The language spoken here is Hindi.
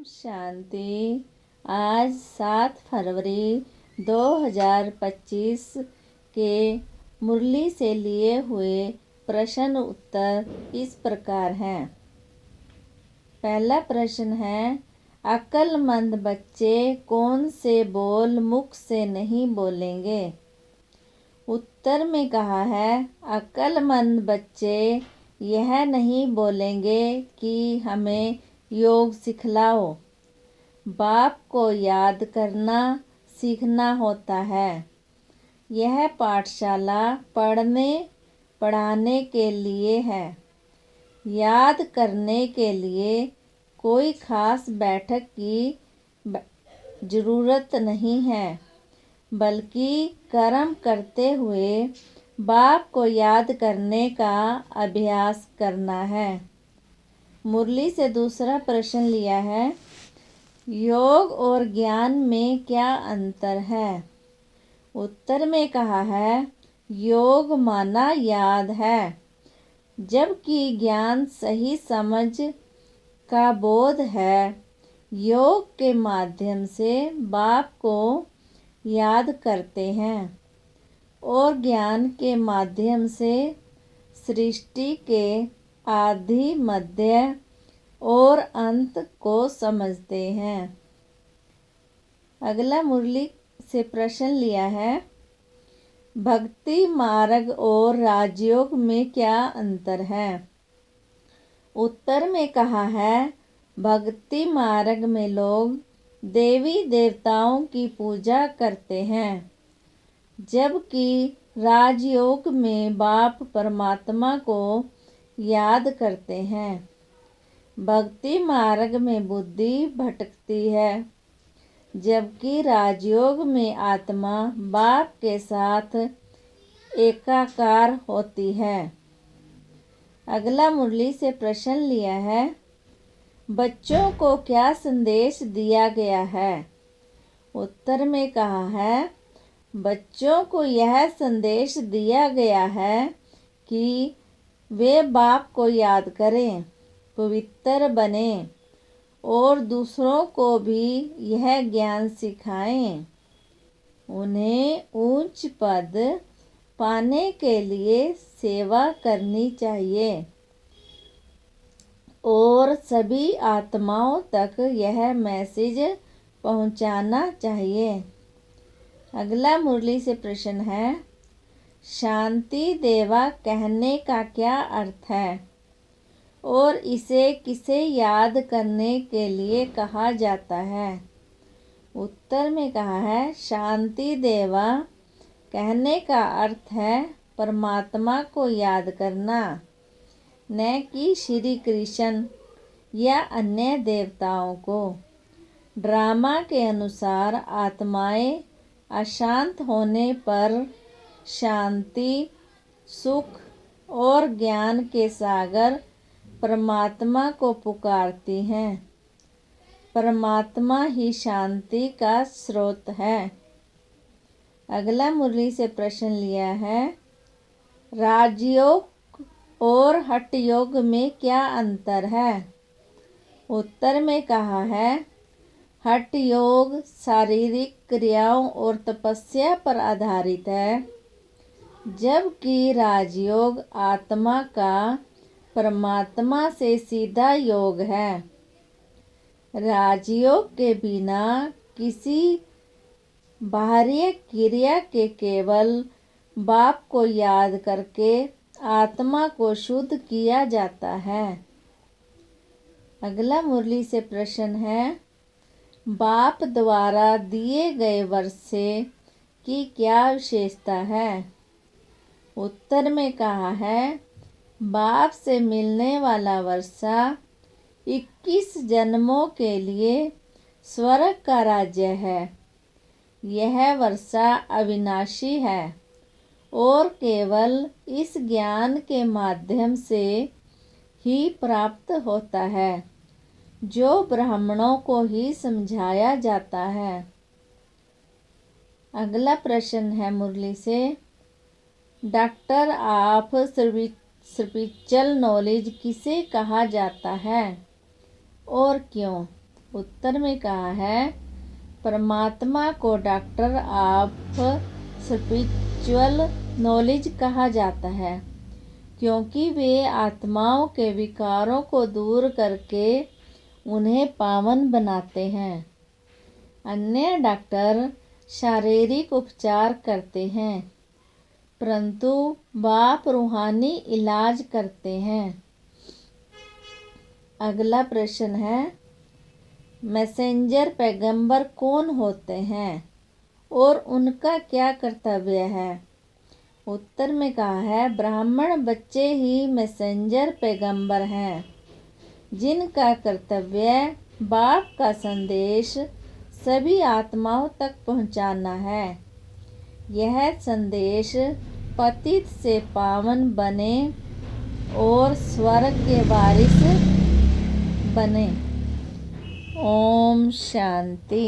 शांति। आज 7 फरवरी 2025 के मुरली से लिए हुए प्रश्न उत्तर इस प्रकार हैं। पहला प्रश्न है, अक्लमंद बच्चे कौन से बोल मुख से नहीं बोलेंगे? उत्तर में कहा है, अक्लमंद बच्चे यह नहीं बोलेंगे कि हमें योग सिखलाओ। बाप को याद करना सीखना होता है। यह पाठशाला पढ़ने पढ़ाने के लिए है। याद करने के लिए कोई खास बैठक की ज़रूरत नहीं है, बल्कि कर्म करते हुए बाप को याद करने का अभ्यास करना है। मुरली से दूसरा प्रश्न लिया है, योग और ज्ञान में क्या अंतर है? उत्तर में कहा है, योग माना याद है, जबकि ज्ञान सही समझ का बोध है। योग के माध्यम से बाप को याद करते हैं और ज्ञान के माध्यम से सृष्टि के आदि मध्य और अंत को समझते हैं। अगला मुरली से प्रश्न लिया है, भक्ति मार्ग और राजयोग में क्या अंतर है? उत्तर में कहा है, भक्ति मार्ग में लोग देवी देवताओं की पूजा करते हैं, जबकि राजयोग में बाप परमात्मा को याद करते हैं। भक्ति मार्ग में बुद्धि भटकती है, जबकि राजयोग में आत्मा बाप के साथ एकाकार होती है। अगला मुरली से प्रश्न लिया है, बच्चों को क्या संदेश दिया गया है? उत्तर में कहा है, बच्चों को यह संदेश दिया गया है कि वे बाप को याद करें, पवित्र बने और दूसरों को भी यह ज्ञान सिखाएं। उन्हें उच्च पद पाने के लिए सेवा करनी चाहिए और सभी आत्माओं तक यह मैसेज पहुंचाना चाहिए। अगला मुरली से प्रश्न है, शांति देवा कहने का क्या अर्थ है और इसे किसे याद करने के लिए कहा जाता है? उत्तर में कहा है, शांति देवा कहने का अर्थ है परमात्मा को याद करना, न कि श्री कृष्ण या अन्य देवताओं को। ड्रामा के अनुसार आत्माएं अशांत होने पर शांति, सुख और ज्ञान के सागर परमात्मा को पुकारती हैं। परमात्मा ही शांति का स्रोत है। अगला मुरली से प्रश्न लिया है, राजयोग और हठ योग में क्या अंतर है? उत्तर में कहा है, हठ योग शारीरिक क्रियाओं और तपस्या पर आधारित है, जबकि राजयोग आत्मा का परमात्मा से सीधा योग है। राजयोग के बिना किसी बाहरी क्रिया के केवल बाप को याद करके आत्मा को शुद्ध किया जाता है। अगला मुरली से प्रश्न है, बाप द्वारा दिए गए वर्षे की क्या विशेषता है? उत्तर में कहा है, बाप से मिलने वाला वर्षा 21 जन्मों के लिए स्वर्ग का राज्य है। यह वर्षा अविनाशी है और केवल इस ज्ञान के माध्यम से ही प्राप्त होता है, जो ब्राह्मणों को ही समझाया जाता है। अगला प्रश्न है मुरली से, डॉक्टर ऑफ स्पिरिचुअल नॉलेज किसे कहा जाता है और क्यों? उत्तर में कहा है परमात्मा को डॉक्टर ऑफ स्पिरिचुअल नॉलेज कहा जाता है क्योंकि वे आत्माओं के विकारों को दूर करके उन्हें पावन बनाते हैं। अन्य डॉक्टर शारीरिक उपचार करते हैं परंतु बाप रूहानी इलाज करते हैं। अगला प्रश्न है मैसेंजर पैगंबर कौन होते हैं और उनका क्या कर्तव्य है। उत्तर में कहा है ब्राह्मण बच्चे ही मैसेंजर पैगंबर हैं जिनका कर्तव्य बाप का संदेश सभी आत्माओं तक पहुंचाना है। यह संदेश पतित से पावन बने और स्वर्ग के वारिस बने। ओम शांति।